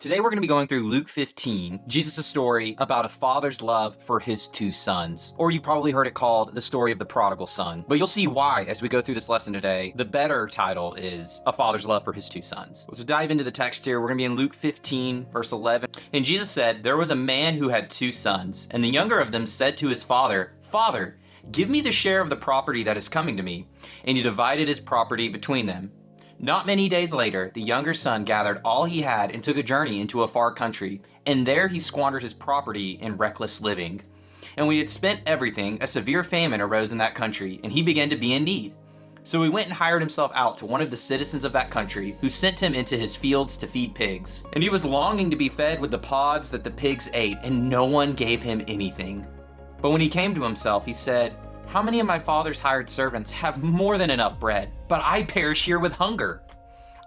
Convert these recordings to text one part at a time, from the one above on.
Today we're going to be going through Luke 15, Jesus' story about a father's love for his two sons. Or you've probably heard it called the story of the Prodigal Son. But you'll see why as we go through this lesson today. The better title is A Father's Love for His Two Sons. Let's dive into the text here. We're going to be in Luke 15, verse 11. And Jesus said, "There was a man who had two sons, and the younger of them said to his father, 'Father, give me the share of the property that is coming to me.' And he divided his property between them. Not many days later, the younger son gathered all he had and took a journey into a far country, and there he squandered his property in reckless living. And when he had spent everything, a severe famine arose in that country, and he began to be in need. So he went and hired himself out to one of the citizens of that country, who sent him into his fields to feed pigs. And he was longing to be fed with the pods that the pigs ate, and no one gave him anything. But when he came to himself, he said, 'How many of my father's hired servants have more than enough bread, but I perish here with hunger?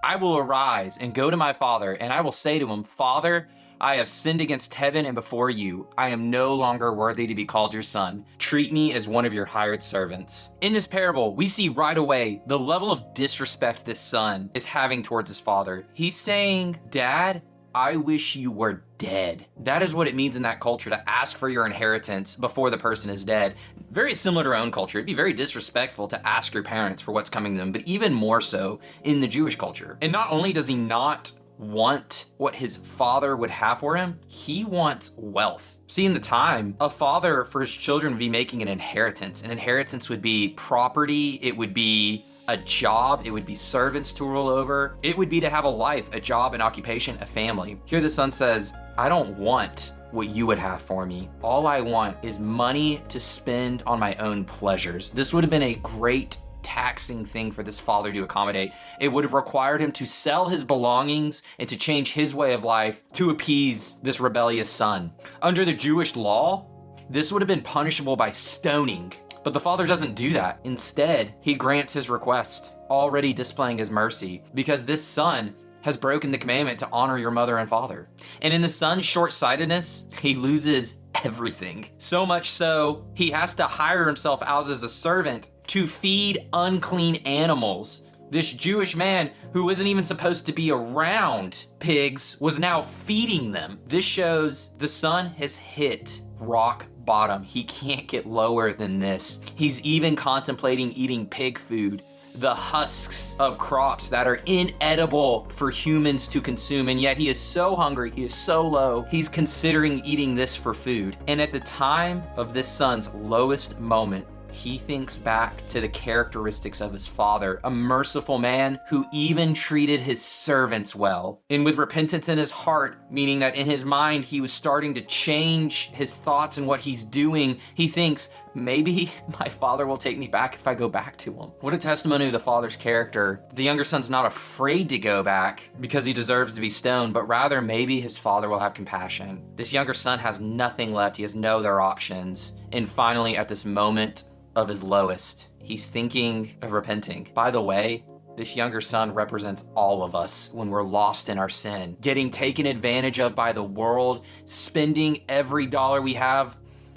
I will arise and go to my father, and I will say to him, Father, I have sinned against heaven and before you. I am no longer worthy to be called your son. Treat me as one of your hired servants.'" In this parable, we see right away the level of disrespect this son is having towards his father. He's saying, "Dad, I wish you were dead." That is what it means in that culture, to ask for your inheritance before the person is dead. Very similar to our own culture. It'd be very disrespectful to ask your parents for what's coming to them, but even more so in the Jewish culture. And not only does he not want what his father would have for him, he wants wealth. See, in the time, a father for his children would be making an inheritance. An inheritance would be property, it would be a job, it would be servants to rule over, it would be to have a life, a job, an occupation, a family. Here the son says, "I don't want what you would have for me. All I want is money to spend on my own pleasures." This would have been a great taxing thing for this father to accommodate. It would have required him to sell his belongings and to change his way of life to appease this rebellious son. Under the Jewish law, this would have been punishable by stoning. But the father doesn't do that. Instead, he grants his request, already displaying his mercy, because this son has broken the commandment to honor your mother and father. And in the son's short-sightedness, he loses everything. So much so, he has to hire himself out as a servant to feed unclean animals. This Jewish man, who isn't even supposed to be around pigs, was now feeding them. This shows the son has hit rock bottom. He can't get lower than this. He's even contemplating eating pig food, the husks of crops that are inedible for humans to consume, and yet he is so hungry, he is so low, he's considering eating this for food. And at the time of this son's lowest moment, he thinks back to the characteristics of his father, a merciful man who even treated his servants well. And with repentance in his heart, meaning that in his mind he was starting to change his thoughts and what he's doing, he thinks, maybe my father will take me back if I go back to him. What a testimony of the father's character. The younger son's not afraid to go back because he deserves to be stoned, but rather maybe his father will have compassion. This younger son has nothing left. He has no other options. And finally, at this moment of his lowest, he's thinking of repenting. By the way, this younger son represents all of us when we're lost in our sin, getting taken advantage of by the world, spending every dollar we have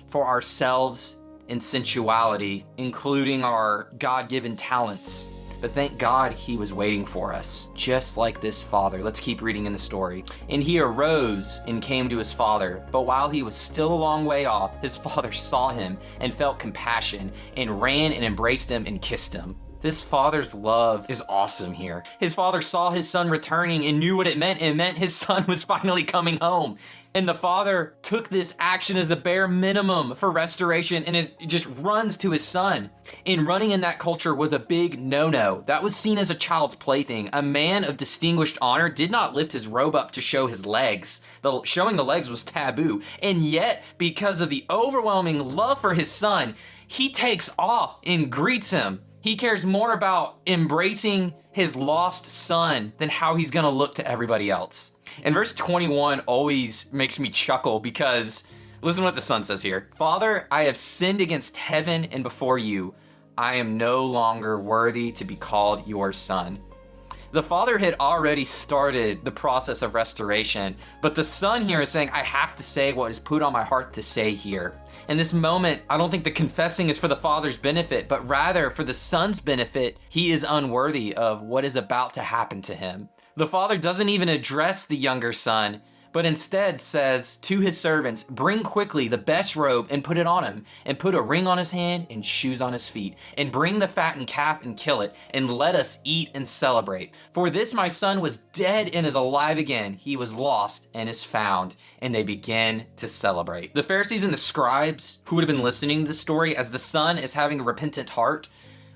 for ourselves in sensuality, including our God-given talents. But thank God he was waiting for us, just like this father. Let's keep reading in the story. "And he arose and came to his father. But while he was still a long way off, his father saw him and felt compassion and ran and embraced him and kissed him." This father's love is awesome here. His father saw his son returning and knew what it meant. It meant his son was finally coming home. And the father took this action as the bare minimum for restoration, and it just runs to his son. And running in that culture was a big no-no. That was seen as a child's plaything. A man of distinguished honor did not lift his robe up to show his legs. Showing the legs was taboo. And yet, because of the overwhelming love for his son, he takes off and greets him. He cares more about embracing his lost son than how he's going to look to everybody else. And verse 21 always makes me chuckle because listen to what the son says here. "Father, I have sinned against heaven and before you. I am no longer worthy to be called your son." The father had already started the process of restoration, but the son here is saying, I have to say what is put on my heart to say here. In this moment, I don't think the confessing is for the father's benefit, but rather for the son's benefit. He is unworthy of what is about to happen to him. The father doesn't even address the younger son, but instead says to his servants, bring quickly the best robe and put it on him, and put a ring on his hand and shoes on his feet, and bring the fattened calf and kill it, and let us eat and celebrate. For this my son was dead and is alive again. He was lost and is found. And they begin to celebrate. The Pharisees and the scribes, who would have been listening to the story as the son is having a repentant heart,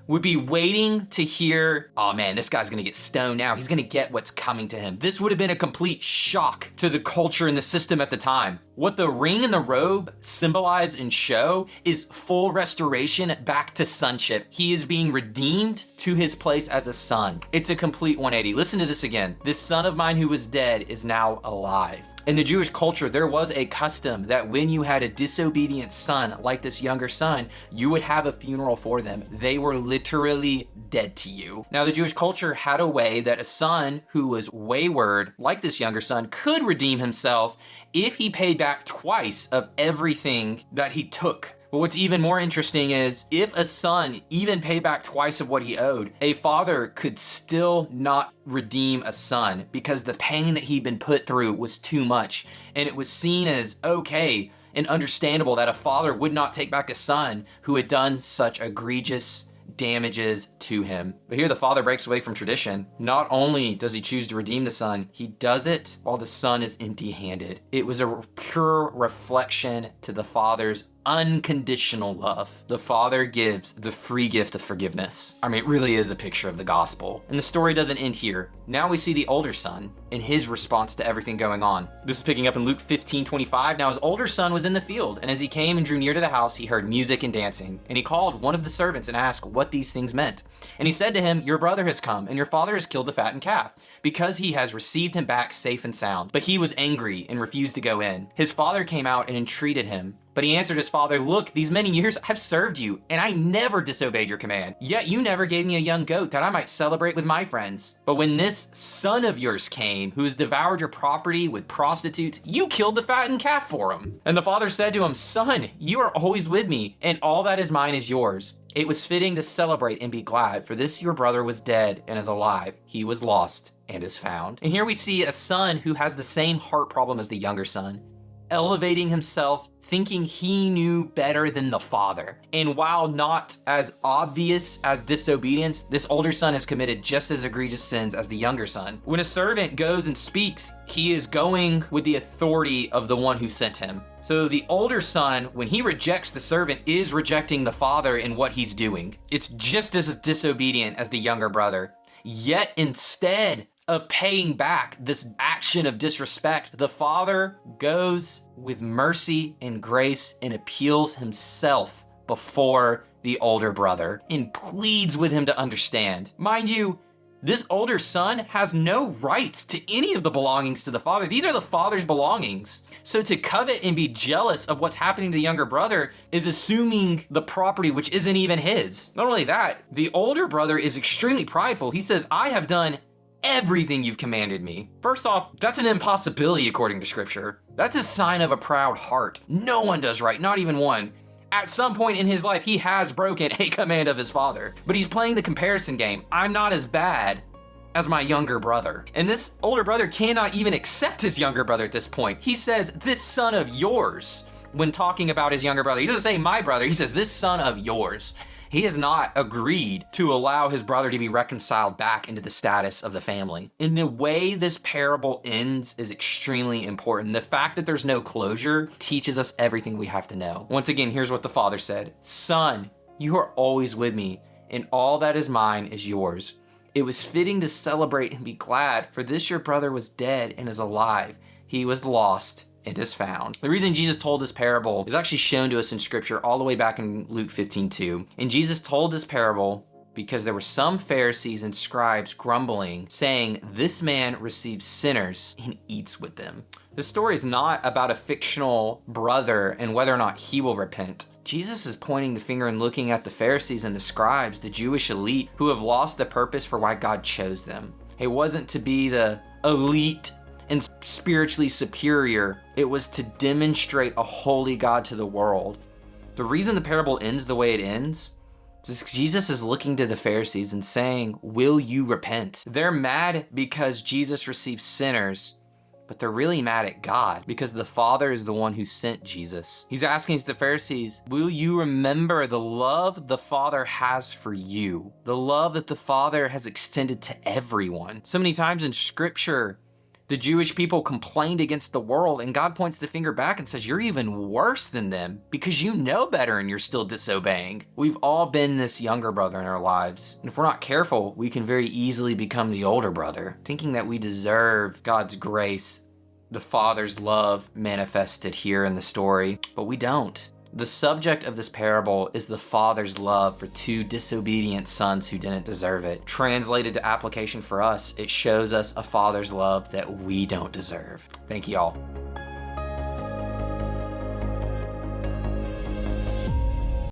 would be waiting to hear, oh man, this guy's gonna get stoned now. He's gonna get what's coming to him. This would have been a complete shock to the culture and the system at the time. What the ring and the robe symbolize and show is full restoration back to sonship. He is being redeemed to his place as a son. It's a complete 180. Listen to this again. This son of mine who was dead is now alive. In the Jewish culture, there was a custom that when you had a disobedient son, like this younger son, you would have a funeral for them. They were literally dead to you. Now, the Jewish culture had a way that a son who was wayward, like this younger son, could redeem himself if he paid back twice of everything that he took. But what's even more interesting is if a son even paid back twice of what he owed, a father could still not redeem a son because the pain that he'd been put through was too much. And it was seen as okay and understandable that a father would not take back a son who had done such egregious damages to him. But here the father breaks away from tradition. Not only does he choose to redeem the son, he does it while the son is empty-handed. It was a pure reflection to the father's unconditional love. The father gives the free gift of forgiveness. I mean, it really is a picture of the gospel. And the story doesn't end here. Now we see the older son and his response to everything going on. This is picking up in Luke 15:25. Now his older son was in the field, and as he came and drew near to the house, he heard music and dancing. And he called one of the servants and asked what these things meant. And he said to him, your brother has come, and your father has killed the fattened calf, because he has received him back safe and sound. But he was angry and refused to go in. His father came out and entreated him. But he answered his father, look, these many years I've served you, and I never disobeyed your command. Yet you never gave me a young goat that I might celebrate with my friends. But when this son of yours came, who has devoured your property with prostitutes, you killed the fattened calf for him. And the father said to him, son, you are always with me, and all that is mine is yours. It was fitting to celebrate and be glad, for this your brother was dead and is alive. He was lost and is found. And here we see a son who has the same heart problem as the younger son, elevating himself, thinking he knew better than the father. And while not as obvious as disobedience, this older son has committed just as egregious sins as the younger son. When a servant goes and speaks, he is going with the authority of the one who sent him. So the older son, when he rejects the servant, is rejecting the father in what he's doing. It's just as disobedient as the younger brother. Yet instead of paying back this action of disrespect, the father goes with mercy and grace and appeals himself before the older brother and pleads with him to understand. Mind you, this older son has no rights to any of the belongings to the father. These are the father's belongings. So to covet and be jealous of what's happening to the younger brother is assuming the property which isn't even his. Not only that, the older brother is extremely prideful. He says, I have done everything you've commanded me. First off, that's an impossibility according to scripture. That's a sign of a proud heart. No one does right, not even one. At some point in his life, he has broken a command of his father, but he's playing the comparison game. I'm not as bad as my younger brother. And this older brother cannot even accept his younger brother at this point. He says, this son of yours, when talking about his younger brother. He doesn't say my brother, he says, this son of yours. He has not agreed to allow his brother to be reconciled back into the status of the family. And the way this parable ends is extremely important. The fact that there's no closure teaches us everything we have to know. Once again, here's what the father said. Son, you are always with me, and all that is mine is yours. It was fitting to celebrate and be glad, for this your brother was dead and is alive. He was lost and is found. The reason Jesus told this parable is actually shown to us in scripture all the way back in Luke 15:2. And Jesus told this parable because there were some Pharisees and scribes grumbling, saying, this man receives sinners and eats with them. The story is not about a fictional brother and whether or not he will repent. Jesus is pointing the finger and looking at the Pharisees and the scribes, the Jewish elite, who have lost the purpose for why God chose them. It wasn't to be the elite and spiritually superior. It was to demonstrate a holy God to the world. The reason the parable ends the way it ends Jesus is looking to the Pharisees and saying, will you repent? They're mad because Jesus receives sinners, but they're really mad at God because the Father is the one who sent Jesus. He's asking the Pharisees, will you remember the love the Father has for you? The love that the Father has extended to everyone. So many times in Scripture, the Jewish people complained against the world, and God points the finger back and says, you're even worse than them because you know better and you're still disobeying. We've all been this younger brother in our lives. And if we're not careful, we can very easily become the older brother, thinking that we deserve God's grace, the Father's love manifested here in the story, but we don't. The subject of this parable is the Father's love for two disobedient sons who didn't deserve it. Translated to application for us, it shows us a Father's love that we don't deserve. Thank you all.